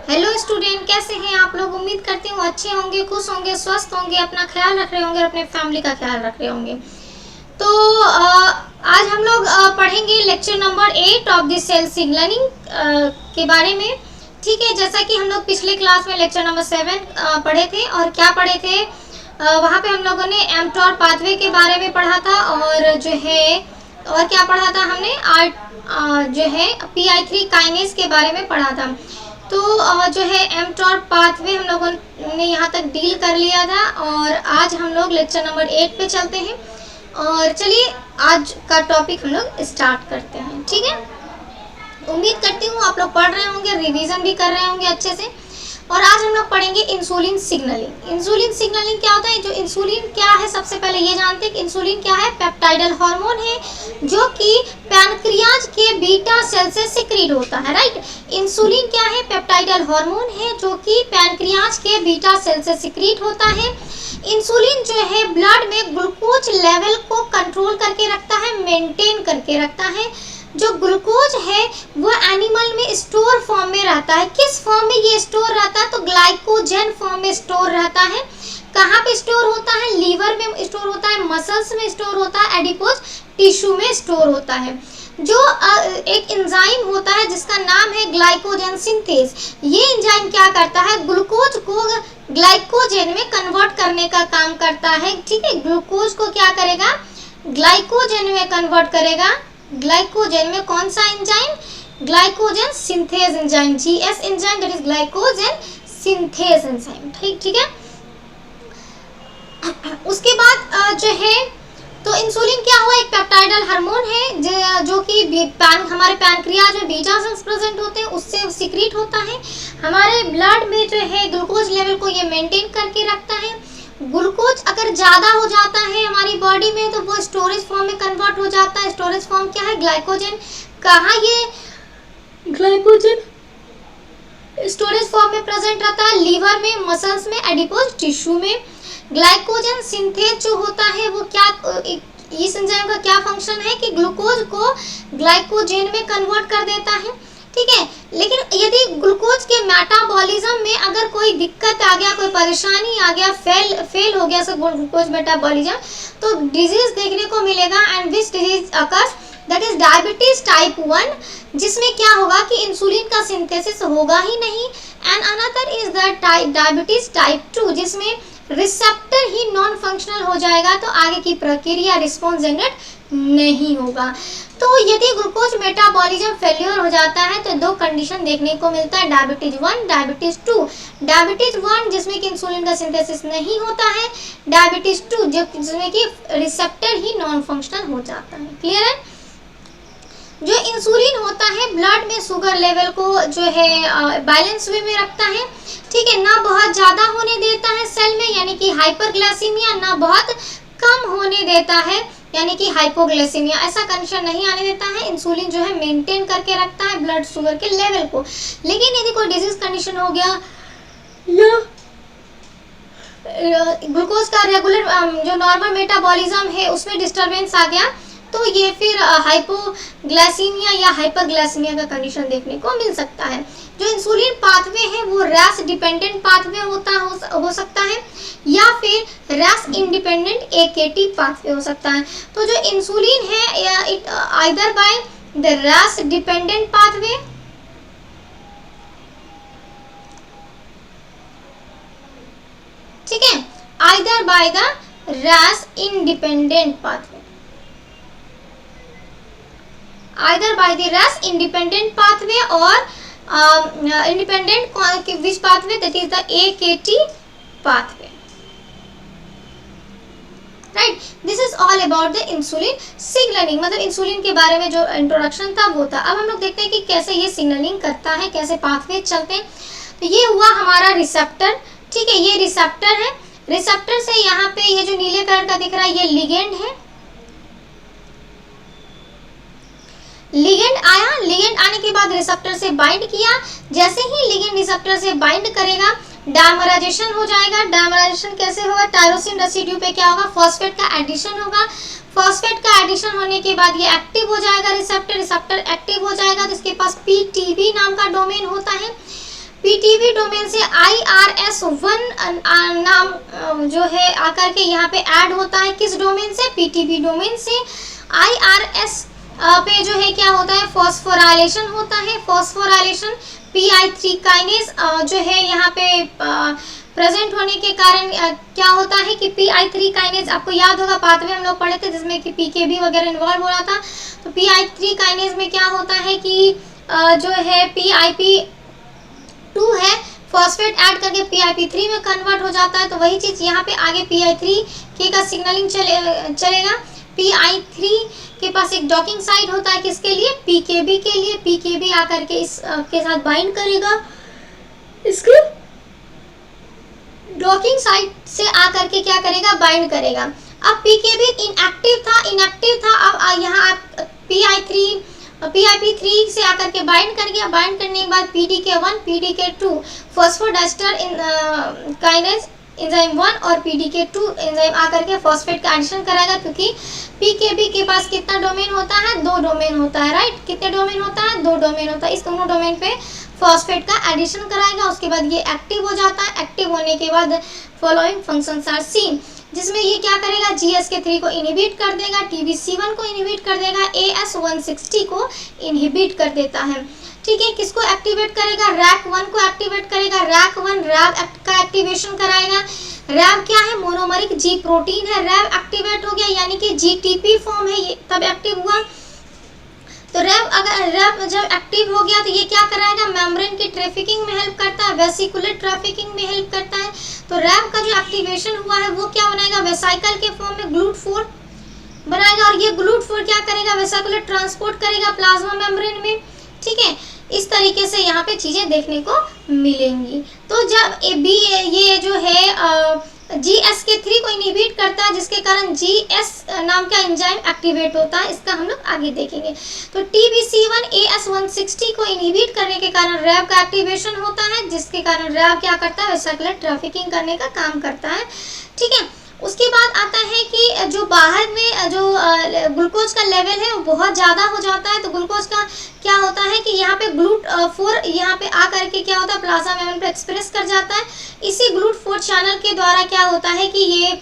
Hello student, कैसे हैं आप लोग। उम्मीद करती हूँ अच्छे होंगे, खुश होंगे, स्वस्थ होंगे, अपना ख्याल रख रहे होंगे और अपने फैमिली का ख्याल रख रहे होंगे। तो आज हम लोग पढ़ेंगे lecture number 8 of the cell signalling के बारे में। ठीक है, जैसा कि हम लोग पिछले क्लास में लेक्चर नंबर 7 पढ़े थे और क्या पढ़े थे, वहाँ पे हम लोगों ने एमटॉर पाथवे के बारे में पढ़ा था और जो है और क्या पढ़ा था हमने जो है PI3 काइनेज के बारे में पढ़ा था। तो जो है एमटॉर पाथवे हम लोगों ने यहाँ तक डील कर लिया था और आज हम लोग लेक्चर नंबर 8 पे चलते हैं। और चलिए आज का टॉपिक हम लोग स्टार्ट करते हैं। ठीक है, उम्मीद करती हूँ आप लोग पढ़ रहे होंगे, रिवीजन भी कर रहे होंगे अच्छे से। और आज हम लोग पढ़ेंगे इंसुलिन सिग्नलिंग। इंसुलिन सिग्नलिंग क्या होता है, जो इंसुलिन क्या है सबसे पहले ये जानते हैं कि इंसुलिन क्या है। पेप्टाइडल हार्मोन है जो कि पैनक्रियाज के बीटा सेल से सिक्रीट होता है। राइट, इंसुलिन क्या है, पेप्टाइडल हार्मोन है जो कि पैनक्रियाज के बीटा सेल से सिक्रीट होता है। इंसुलिन जो है ब्लड में ग्लूकोज लेवल को कंट्रोल करके रखता है, मेंटेन करके रखता है। जो ग्लूकोज है वो एनिमल में स्टोर फॉर्म में रहता है। किस फॉर्म में ये स्टोर रहता है, तो ग्लाइकोजन फॉर्म में स्टोर रहता है। कहाँ पे स्टोर होता है, लीवर में स्टोर होता है, मसल्स में स्टोर होता है, एडिपोज टिश्यू में स्टोर होता है। जो एक एंजाइम होता है जिसका नाम है ग्लाइकोजन सिंथेज। ये एंजाइम क्या करता है, ग्लूकोज को ग्लाइकोजन में कन्वर्ट करने का काम करता है। ठीक है, ग्लूकोज को क्या करेगा, ग्लाइकोजन में कन्वर्ट करेगा। ग्लाइकोजन में कौन सा enzyme, glycogen synthase enzyme, GS enzyme, that is glycogen synthase enzyme. ठीक है। उसके बाद जो है तो इंसुलिन क्या हुआ, एक पेप्टाइडल हार्मोन है जो कि हमारे पैनक्रियाज में बीटा सेल्स प्रेजेंट होते हैं, उससे सिक्रीट होता है। हमारे ब्लड में जो है ग्लूकोज लेवल को ये मेंटेन करके रखता है। ग्लूकोज अगर ज़्यादा हो जाता है हमारी बॉडी में तो वो स्टोरेज फॉर्म में कन्वर्ट हो जाता है। स्टोरेज फॉर्म क्या है, ग्लाइकोजन। कहाँ ये ग्लाइकोजन स्टोरेज फॉर्म में प्रेजेंट रहता है, लीवर में, मसल्स में, एडिपोज टिश्यू में। ग्लाइकोजन सिंथेज जो होता है वो क्या, इस एंजाइम का क्या फंक्शन है कि ग्लूकोज को ग्लाइकोजन में कन्वर्ट कर देता है। ठीक है, लेकिन यदि ग्लूकोज के मेटाबॉलिज्म में अगर कोई दिक्कत आ गया, कोई परेशानी आ गया, फेल हो गया ग्लूकोज मेटाबॉलिज्म, तो डिजीज देखने को मिलेगा। And which disease occurs, that is diabetes type 1, जिसमें क्या होगा कि इंसुलिन का सिंथेसिस होगा ही नहीं। And another is the diabetes type 2, जिसमें रिसेप्टर ही नॉन फंक्शनल हो जाएगा, तो आगे की प्रक्रिया रिस्पॉन्स जनरेट नहीं होगा। तो यदि ग्लूकोज मेटाबॉलिज्म फेल्योर हो जाता है तो दो कंडीशन देखने को मिलता है, डायबिटीज 1, डायबिटीज 2। डायबिटीज 1 जिसमें कि इंसुलिन का सिंथेसिस नहीं होता है, डायबिटीज 2 जिसमें कि रिसेप्टर ही नॉन फंक्शनल हो जाता है। क्लियर है। जो इंसुलिन होता है ब्लड में शुगर लेवल को जो है बैलेंस वे में रखता है। ठीक है, ना बहुत ज़्यादा होने देता है सेल में यानी कि हाइपरग्लाइसीमिया, ना बहुत कम होने देता है यानी कि हाइपोग्लाइसीमिया, ऐसा कंडीशन नहीं आने देता है। इंसुलिन जो है मेंटेन करके रखता है ब्लड शुगर के लेवल को। लेकिन यदि कोई डिजीज कंडीशन हो गया या ग्लूकोज का रेगुलर जो नॉर्मल मेटाबॉलिज्म है उसमें डिस्टर्बेंस आ गया, तो ये फिर हाइपोग्लाइसीमिया या हाइपरग्लाइसीमिया का कंडीशन देखने को मिल सकता है। जो इंसुलिन पाथवे है वो रैस डिपेंडेंट पाथवे हो सकता है या फिर रैस इंडिपेंडेंट AKT पाथवे हो सकता है। तो जो इंसुलिन है it either by the Ras dependent pathway, ठीक है, either by the Ras independent pathway, either by the RAS independent pathway or independent which pathway, that is the AKT pathway. Right, this is all about the insulin signaling। मतलब insulin के बारे में जो introduction था वो था। अब हम लोग देखते हैं कि कैसे ये सिग्नलिंग करता है, कैसे पाथवे चलते हैं। तो ये हुआ हमारा रिसेप्टर। ठीक है, ये रिसेप्टर है। रिसेप्टर से यहाँ पे ये जो नीले कलर का दिख रहा है ये लिगेंड है। लिगेंड आया, लिगेंड आने के बाद रिसेप्टर से बाइंड किया। जैसे ही लिगेंड रिसेप्टर से बाइंड करेगा डायमराइजेशन हो जाएगा। डायमराइजेशन कैसे होगा, टायरोसिन रेसिड्यू पे क्या होगा, फॉस्फेट का एडिशन होगा। फॉस्फेट का एडिशन होने के बाद ये एक्टिव हो जाएगा रिसेप्टर, रिसेप्टर एक्टिव हो जाएगा तो इसके पास PTB नाम का डोमेन होता है। पीटीबी डोमेन से IRS1 नाम जो है आकर के यहाँ पे ऐड होता है। किस डोमेन से? पीटीबी डोमेन से। IRS पे जो है क्या होता है? फॉस्फोराइलेशन होता है। फॉस्फोराइलेशन PI3 काइनेज जो है यहाँ पे प्रेजेंट होने के कारण क्या होता है कि PI3 काइनेज, आपको याद होगा पाथ में हम लोग पढ़े थे जिसमें कि PKB वगैरह इन्वॉल्व हो रहा था। तो PI3 काइनेज में क्या होता है कि जो है PIP2 है, फॉस्फेट ऐड करके PIP3 में कन्वर्ट हो जाता है। तो वही चीज यहाँ पे आगे PI3 का सिग्नलिंग चलेगा। PI3 के पास एक डॉकिंग साइट होता है, किसके लिए? PKB के लिए। PKB आकर के इस के साथ बाइंड करेगा, इसके डॉकिंग साइट से आकर के क्या करेगा? बाइंड करेगा। अब PKB इनएक्टिव था। अब यहाँ आप PIP3 से आकर के बाइंड कर गया। बाइंड करने के बाद PDK1 PDK2 phosphodiester kinase enzyme 1 और PDK2 एंजाइम आकर के फॉस्फेट का एडिशन कराएगा, क्योंकि PKB के पास कितना डोमेन होता है? 2 डोमेन होता है, राइट? कितने डोमेन होता है? 2 डोमेन होता है। इस दोनों डोमेन पे फॉस्फेट का एडिशन कराएगा। उसके बाद ये एक्टिव हो जाता है। एक्टिव होने के बाद फॉलोइंग फंक्शंस आर सीन, जिसमें ये क्या करेगा? GSK3 को इनहिबिट कर देगा, TBC1 को इनहिबिट कर देगा, AS160 को इनहिबिट कर देता है। ठीक है, किसको एक्टिवेट करेगा? RAC1 को एक्टिवेट करेगा। RAC1 रैब का एक्टिवेशन कराएगा। रैब क्या है? मोनोमरिक जी प्रोटीन है। रैब एक्टिवेट हो गया, यानी कि GTP फॉर्म है, ये तब एक्टिव हुआ। तो रैब जब एक्टिव हो गया तो ये क्या कराएगा? मेम्ब्रेन की ट्रैफिकिंग में हेल्प करता है, वेसिकुलर ट्रैफिकिंग में हेल्प करता है। तो रैब का जो एक्टिवेशन हुआ है वो क्या बनाएगा? वेसाइकल के फॉर्म में GLUT4 बनाएगा, और ये GLUT4 क्या करेगा? वेसिकुलर ट्रांसपोर्ट करेगा प्लाज्मा मेम्ब्रेन में। ठीक है, इस तरीके से यहाँ पे चीजें देखने को मिलेंगी। तो जब ये जो है GSK3 को इनहिबिट करता है, जिसके कारण GS नाम का एंजाइम एक्टिवेट होता है, इसका हम लोग आगे देखेंगे। तो TBC1 AS160 को इनहिबिट करने के कारण रैब का एक्टिवेशन होता है, जिसके कारण रैब क्या करता है? वेसिकुलर ट्रैफिकिंग करने का काम करता है। ठीक है, उसके बाद आता है कि जो बाहर में जो ग्लूकोज का लेवल है वो बहुत ज़्यादा हो जाता है। तो ग्लूकोज का क्या होता है कि यहाँ पे GLUT4 यहाँ पे आ करके क्या होता है? प्लाज्मा मेम्ब्रेन पे एक्सप्रेस कर जाता है। इसी GLUT4 चैनल के द्वारा क्या होता है कि ये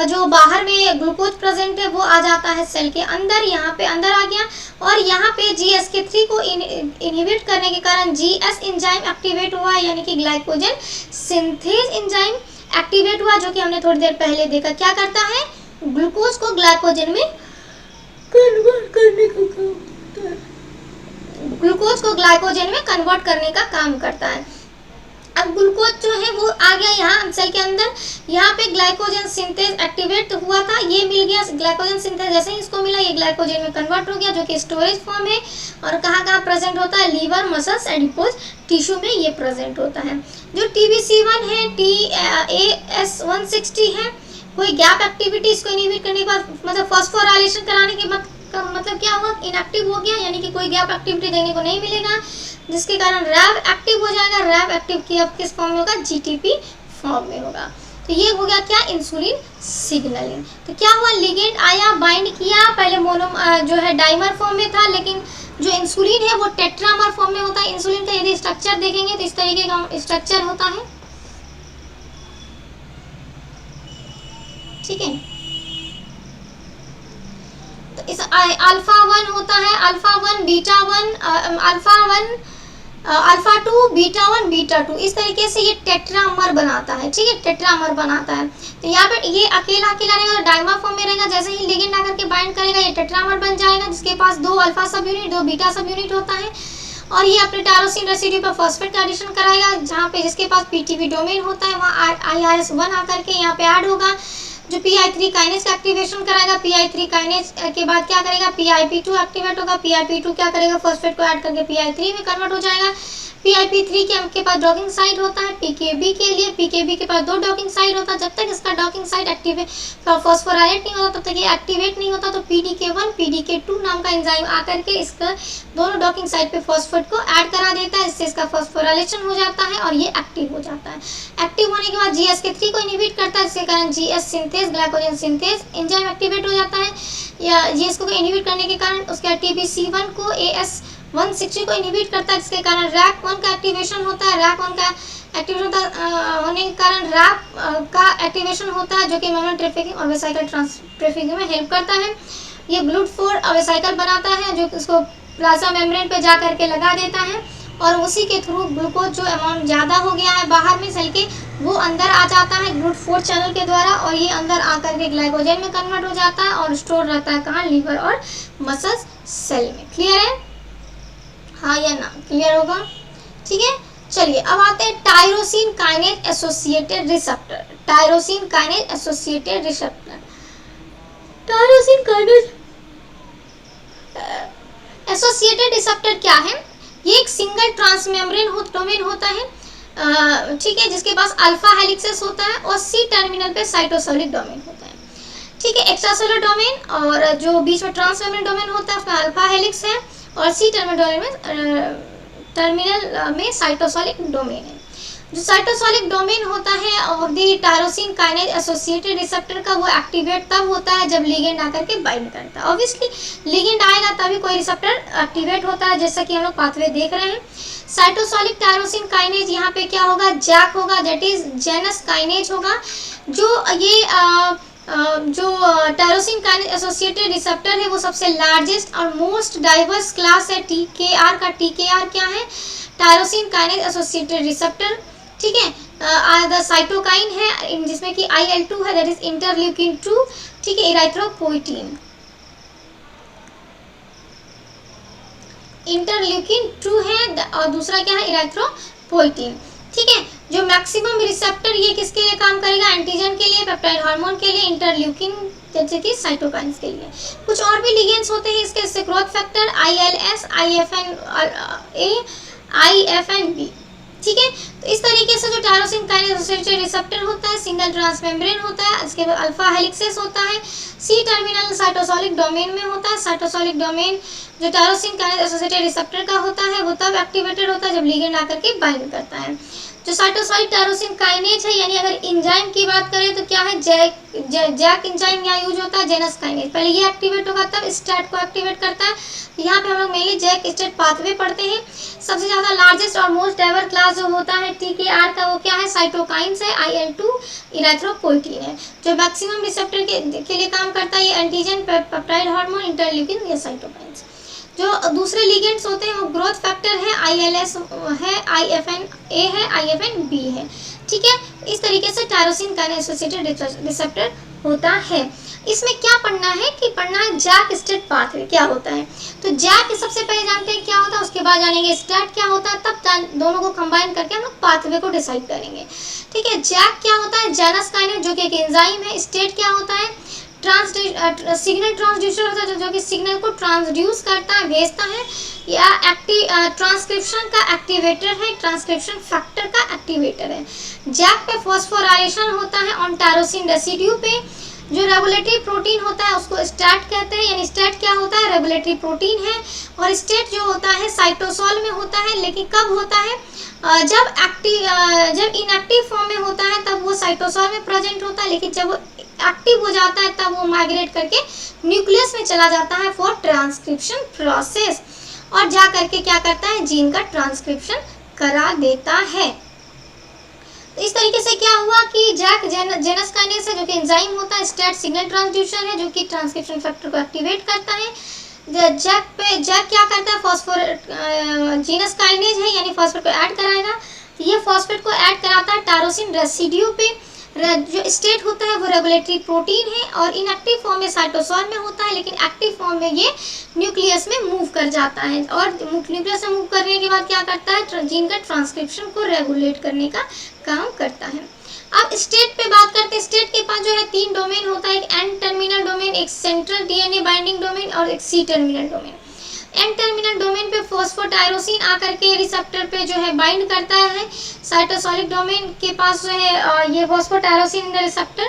जो बाहर में ग्लूकोज प्रेजेंट है वो आ जाता है सेल के अंदर, यहाँ पे अंदर आ गया। और यहाँ पे GSK3 को इनहिबिट करने के कारण GS एंजाइम एक्टिवेट हुआ, यानी कि ग्लाइकोजन सिंथेज एंजाइम एक्टिवेट हुआ, जो कि हमने थोड़ी देर पहले देखा। क्या करता है? ग्लूकोज को ग्लाइकोजन में कन्वर्ट करने का काम करता है। ग्लूकोज को ग्लाइकोजन में कन्वर्ट करने का काम करता है। अब ग्लूकोज जो है वो आ गया यहाँ सेल के अंदर। यहाँ पे ग्लाइकोजन सिंथेज एक्टिवेट हुआ था, ये मिल गया। ग्लाइकोजन सिंथेज जैसे ही इसको मिला, ये ग्लाइकोजन में कन्वर्ट हो गया, जो कि स्टोरेज फॉर्म है। और कहाँ कहाँ प्रेजेंट होता है? लीवर, मसल्स, एडिपोज टिश्यू में ये प्रेजेंट होता है। जो TBC1 है, AS160 है, कोई गैप एक्टिविटी इसको इनहिबिट करने के बाद, मतलब फॉस्फोराइलेशन कराने के बाद मतलब क्या हुआ? इनएक्टिव हो गया, यानी कि कोई गैप एक्टिविटी देखने को नहीं मिलेगा, जिसके कारण रैब एक्टिव हो जाएगा। रैब एक्टिव की अब किस फॉर्म में होगा? GTP फॉर्म में होगा। तो ये हो गया क्या? Insulin signalling. तो क्या हुआ? लिगेंड आया, बाइंड किया। पहले मोनो जो है डाइमर फॉर्म में था, लेकिन जो इंसुलिन है वो टेट्रामर फॉर्म में होता है। इंसुलिन का यदि स्ट्रक्चर देखेंगे तो इस तरीके का स्ट्रक्चर होता है। ठीक है, तो इस अल्फा 1 होता है, alpha 1 beta 1, alpha 1 alpha 2 beta 1 beta 2, इस तरीके से ये टेट्रामर बनाता है। ठीक है, टेट्रामर बनाता है। तो यहाँ पे ये अकेला रहेगा, डाइमर फॉर्म में रहेगा। जैसे ही लिगेंड आकर के बाइंड करेगा, ये टेट्रामर बन जाएगा, जिसके पास 2 अल्फा सब यूनिट 2 बीटा सब यूनिट होता है। और ये अपने टायरोसिन रेसिड्यू पर फॉस्फेट का एडिशन कराएगा, जहाँ पे जिसके पास PTP डोमेन होता है वहाँ IRS1 आकर के यहाँ पे ऐड होगा, जो PI3 काइनेज का एक्टिवेशन कराएगा। PI3 काइनेज के बाद क्या करेगा? PIP2 एक्टिवेट होगा। PIP2 क्या करेगा? फॉस्फेट को ऐड करके PI3 में कन्वर्ट हो जाएगा। PIP3 के पास डॉकिंग साइट होता है PKB के लिए। PKB के पास 2 डॉकिंग साइट होता है। जब तक इसका डॉकिंग साइट एक्टिवेट फॉस्फोराइलेट नहीं होता, तब तक ये एक्टिवेट नहीं होता। तो PDK1 PDK2 नाम का एंजाइम आकर के इसका दोनों डॉकिंग साइट पे फॉस्फेट को ऐड करा देता है, इससे इसका फॉस्फोराइलेशन हो जाता है और ये एक्टिव हो जाता है। एक्टिव होने के बाद GSK3 को इनहिबिट करता है, जिसके कारण GS synthase glycogen synthase enzyme activate हो जाता है। या GS को इनहिबिट करने के कारण उसका TBC1 को 160 को इनहिबिट करता है, जिसके कारण रैक 1 का एक्टिवेशन होता है। रैक 1 का एक्टिवेशन होने के कारण रैक का एक्टिवेशन होता है, जो कि मेम्ब्रेन ट्रैफिकिंग और वेसाइकल ट्रैफिकिंग में हेल्प करता है। ये GLUT4 वेसाइकल बनाता है, जो इसको प्लाज्मा मेम्ब्रेन पे जा करके लगा देता है, और उसी के थ्रू ग्लूकोज जो अमाउंट ज़्यादा हो गया है बाहर में सेल के, वो अंदर आ जाता है GLUT4 चैनल के द्वारा, और ये अंदर आकर के ग्लाइकोजन में कन्वर्ट हो जाता है और स्टोर रहता है कहाँ, लीवर और मसल्स सेल में। क्लियर है, हाँ या ना, क्लियर होगा, ठीक है। चलिए अब आते हैं tyrosine kinase associated receptor. Tyrosine kinase associated receptor, tyrosine kinase associated receptor क्या है? ये एक सिंगल ट्रांसमेम्ब्रेन डोमेन होता है, ठीक है, जिसके पास अल्फा हेलिक्सेस होता है और सी टर्मिनल पे साइटोसोलिक डोमेन होता है, ठीक है। एक्स्ट्रासेलुलर डोमेन और जो बीच में ट्रांसमेम्ब्रेन डोमेन होता है उसमें अल्फा हेलिक्स है, और सी टर्मिनल में साइटोसोलिक डोमेन है। जो साइटोसोलिक डोमेन होता है और दी टायरोसिन काइनेज एसोसिएटेड रिसेप्टर का, वो एक्टिवेट तब होता है जब लिगेंड आकर के बाइंड करता है। ऑब्वियसली लिगेंड आएगा तभी कोई रिसेप्टर एक्टिवेट होता है, जैसा कि हम लोग पाथवे देख रहे हैं। साइटोसोलिक टायरोसिन काइनेज यहाँ पे क्या होगा, जैक होगा, दैट इज जेनस काइनेज होगा। जो ये जो टायरोसिन काइनेज एसोसिएटेड रिसेप्टर है वो सबसे लार्जेस्ट और मोस्ट डाइवर्स क्लास है TKR का। TKR क्या है? टायरोसिन काइनेज एसोसिएटेड रिसेप्टर, ठीक है। द साइटोकाइन है जिसमें कि IL-2 है, दैट इज इंटरल्यूकिन 2, ठीक है। इराइथ्रोपोइटीन, इंटरल्यूकिन 2 है, और दूसरा क्या है, इराइथ्रोपोइटीन, ठीक है। जो मैक्सिमम रिसेप्टर ये किसके लिए काम करेगा, एंटीजन के लिए, पेप्टाइड हार्मोन के लिए, इंटरल्यूकिन जैसे कि साइटोकाइंस के लिए। कुछ और भी लिगेंड्स होते हैं इसके, जैसे growth factor, ILS, IFN-A, IFN-B, ठीक है। तो इस तरीके से जो टायरोसिन काइनेज एसोसिएटेड रिसेप्टर होता है, सिंगल ट्रांसमेम्ब्रेन होता है, इसके बाद अल्फा हेलिक्सेस होता है, सी टर्मिनल साइटोसोलिक डोमेन में होता है। साइटोसोलिक डोमेन जो टायरोसिन काइनेज एसोसिएटेड रिसेप्टर का होता है वो तब एक्टिवेटेड होता है जब लिगेंड आकर के बाइंड करता है। जो साइटोसोलिक टायरोसिन काइनेज है, यानी अगर एंजाइम की बात करें तो क्या है, जैक एंजाइम यहाँ यूज होता है, जेनस काइनेज। पहले ये एक्टिवेट होगा तब स्टेट को एक्टिवेट करता है। यहाँ पे हम लोग मेनली जैक स्टेट पाथवे पढ़ते हैं। सबसे ज़्यादा लार्जेस्ट और मोस्ट डाइवर क्लास जो होता है TKR का, वो क्या है, साइटोकाइंस है, IL-2, इराइथ्रोपोइटीन है। जो मैक्सिमम रिसेप्टर के लिए काम करता है, ये एंटीजन, पेप्टाइड हार्मोन, इंटरल्यूकिन, या साइटोकाइंस। जो दूसरे लिगेंड्स होते हैं वो ग्रोथ फैक्टर है, ILS है, IFN-A है, IFN-B है, ठीक है। इस तरीके से टायरोसिन काइनेज एसोसिएटेड रिसेप्टर होता है। इसमें क्या पढ़ना है कि पढ़ना है जैक स्टेट पाथवे क्या होता है। तो जैक सबसे पहले जानते हैं क्या होता है, उसके बाद जानेंगे स्टेट क्या होता है, तब दोनों को कंबाइन करके हम लोग पाथवे को डिसाइड करेंगे, ठीक है। जैक क्या होता है, जेनस काइनेज, जो कि एक एंजाइम है। स्टेट क्या होता है, सिग्नल ट्रांसड्यूसर होता है, जो कि सिग्नल को ट्रांसड्यूस करता है, भेजता है, या ट्रांसक्रिप्शन का एक्टिवेटर है, ट्रांसक्रिप्शन फैक्टर का एक्टिवेटर है। जैक पे फॉस्फोराइलेशन होता है ऑन टायरोसिन रेसिड्यू पे। जो रेगुलेटरी प्रोटीन होता है उसको स्टेट कहते हैं, यानी स्टेट क्या होता है, रेगुलेटरी प्रोटीन है। और स्टेट जो होता है साइटोसोल में होता है, लेकिन कब होता है, जब इनएक्टिव फॉर्म में होता है तब वो साइटोसोल में प्रेजेंट होता है, लेकिन जब वो एक्टिव हो जाता है तब वो माइग्रेट करके न्यूक्लियस में चला जाता है फॉर ट्रांसक्रिप्शन प्रोसेस, और जा करके क्या करता है, जीन का ट्रांसक्रिप्शन करा देता है। तो इस तरीके से क्या हुआ कि जैक जेनस काइनेज है, जो कि एंजाइम होता है। स्टेट सिग्नल ट्रांसड्यूसर है, जो कि ट्रांसक्रिप्शन फैक्टर को एक्टिवेट करता है। जैक क्या करता है, फॉस्फोरेट जीनस काइनेज है, यानी फॉस्फेट को ऐड कराएगा। ये फॉस्फेट को ऐड कराता है टायरोसिन रेसिड्यू पे। जो स्टेट होता है वो रेगुलेटरी प्रोटीन है, और इनएक्टिव फॉर्म में साइटोसोल में होता है, लेकिन एक्टिव फॉर्म में ये न्यूक्लियस में मूव कर जाता है, और न्यूक्लियस में मूव करने के बाद क्या करता है, जीन का ट्रांसक्रिप्शन को रेगुलेट करने का काम करता है। अब स्टेट पे बात करते हैं। स्टेट के पास जो है 3 डोमेन होता है, एक एन टर्मिनल डोमेन, एक सेंट्रल DNA बाइंडिंग डोमेन, और एक C terminal domain. N terminal domain पे फॉस्फोटायरोसिन आकर के रिसेप्टर पे जो है बाइंड करता है। साइटोसोलिक डोमेन के पास जो है ये phosphotyrosine in the receptor,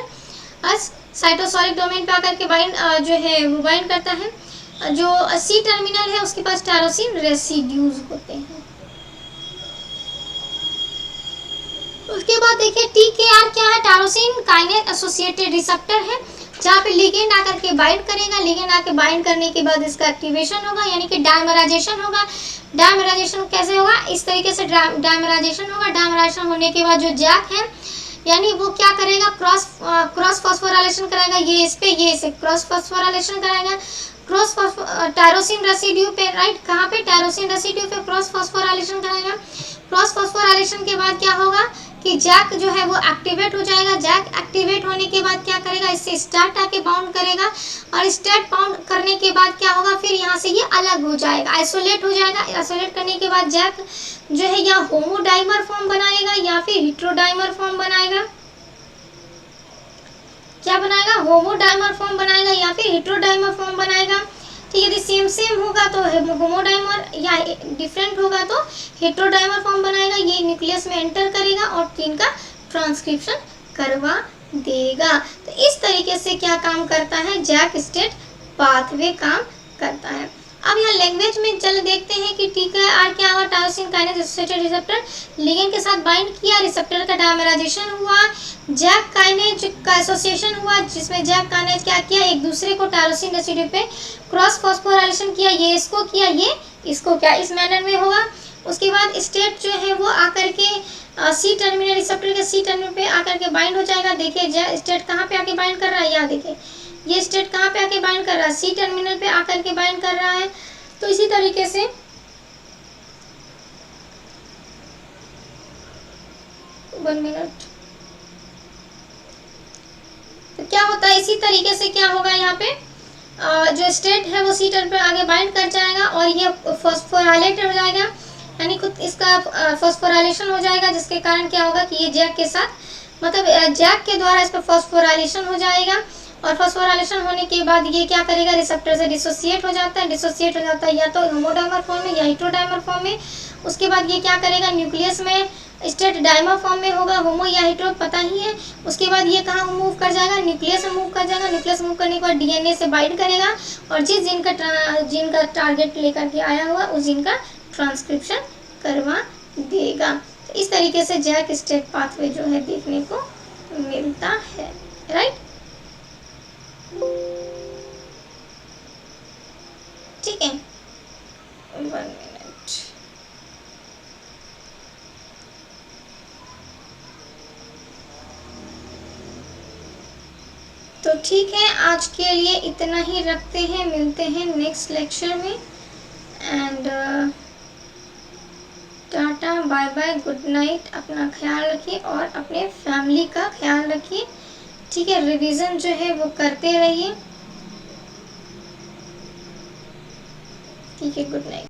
cytosolic domain पे आकर के जो है वो बाइंड करता है। जो सी टर्मिनल है उसके पास टायरोसिन रेसिड्यूज होते हैं। उसके बाद देखिए TKR क्या है, टायरोसिन काइनेज एसोसिएटेड रिसेप्टर है। जहाँ पे लिगेंड आकर के बाइंड करेगा, लिगेंड आके बाइंड करने के बाद इसका एक्टिवेशन होगा यानी कि डायमराइजेशन होगा। डायमराइजेशन कैसे होगा, इस तरीके से डायमराइजेशन होगा। डायमराइजेशन होने के बाद जो जैक है यानी वो क्या करेगा, क्रॉस फॉस्फोराइलेशन कराएगा, ये इस पे ये इसे क्रॉस फॉस्फोराइलेशन कराएगा, क्रॉस टायरोसिन रेसिड्यू पे, राइट, कहाँ पे, टायरोसिन रेसिड्यू पे क्रॉस फॉस्फोराइलेशन कराएगा। क्रॉस फॉस्फोराइलेशन के बाद क्या होगा कि जैक जो है वो एक्टिवेट हो जाएगा। जैक एक्टिवेट होने के बाद क्या करेगा, इससे स्टार्ट आके बाउंड करेगा और स्टार्ट बाउंड करने के बाद क्या होगा, फिर यहाँ से ये अलग हो जाएगा, आइसोलेट हो जाएगा। आइसोलेट करने के बाद जैक जो है या होमोडाइमर फॉर्म बनाएगा या फिर हेटेरोडाइमर फॉर्म बनाएगा। क्या बनाएगा, होमोडाइमर फॉर्म बनाएगा या फिर हेटेरोडाइमर फॉर्म बनाएगा। ठीक है, यदि सेम होगा तो होमोडाइमर या डिफरेंट होगा तो हेटेरोडाइमर फॉर्म बनाएगा। ये न्यूक्लियस में एंटर करेगा और जीन का ट्रांसक्रिप्शन करवा देगा। तो इस तरीके से क्या काम करता है, जैक स्टेट पाथवे काम करता है। अब यहाँ लैंग्वेज में चल देखते हैं कि TKR क्या हुआ, tyrosine kinase associated receptor ligand के साथ बाइंड किया, रिसेप्टर का डायमराइजेशन हुआ, जैक काइनेज का एसोसिएशन हुआ जिसमें जैक काइनेज क्या किया, एक दूसरे को टायरोसिन रेसिड्यू पे क्रॉस फॉस्फोराइलेशन किया, ये इसको किया, ये इसको किया, इस मैनर में होगा। उसके बाद स्टेट जो है वो आकर के सी टर्मिनल, रिसेप्टर के सी टर्मिनल पे आकर के बाइंड हो जाएगा। देखिए स्टेट कहाँ पे आके बाइंड कर रहा है, यहाँ देखिए ये स्टेट कहाँ पे आके बाइंड कर रहा है, सी टर्मिनल पे आकर के बाइंड कर रहा है। तो इसी तरीके से वन मिनट, तो क्या होता है, इसी तरीके से क्या होगा, यहाँ पे जो स्टेट है वो सी टर्मिनल पे आगे बाइंड कर जाएगा और ये फॉस्फोराइलेट हो जाएगा यानी खुद इसका फॉस्फोराइलेशन हो जाएगा, जिसके कारण क्या होगा कि ये जैक के साथ मतलब जैक के द्वारा इस पर फॉस्फोराइलेशन हो जाएगा और फॉस्फोराइलेशन होने के बाद ये क्या करेगा, रिसेप्टर से डिसोसिएट हो जाता है। डिसोसिएट हो जाता है या तो होमोडाइमर फॉर्म में या हेटेरोडाइमर फॉर्म में। उसके बाद ये क्या करेगा, न्यूक्लियस में स्टेट डाइमर फॉर्म में होगा, होमो या हेटेरो पता ही है। उसके बाद ये कहाँ मूव कर जाएगा, न्यूक्लियस में मूव कर जाएगा। न्यूक्लियस मूव करने के बाद DNA से बाइंड करेगा और जिस जीन का टारगेट लेकर के आया हुआ उस जीन का ट्रांसक्रिप्शन करवा देगा। तो इस तरीके से जैक स्टेट पाथवे जो है देखने को मिलता है, राइट। ठीक है, 1 मिनट। तो ठीक है, आज के लिए इतना ही रखते हैं, मिलते हैं नेक्स्ट लेक्चर में। And tata, bye bye, good night. अपना ख्याल रखिए और अपने फैमिली का ख्याल रखिए। ठीक है, रिवीजन जो है वो करते रहिए। ठीक है, गुड नाइट।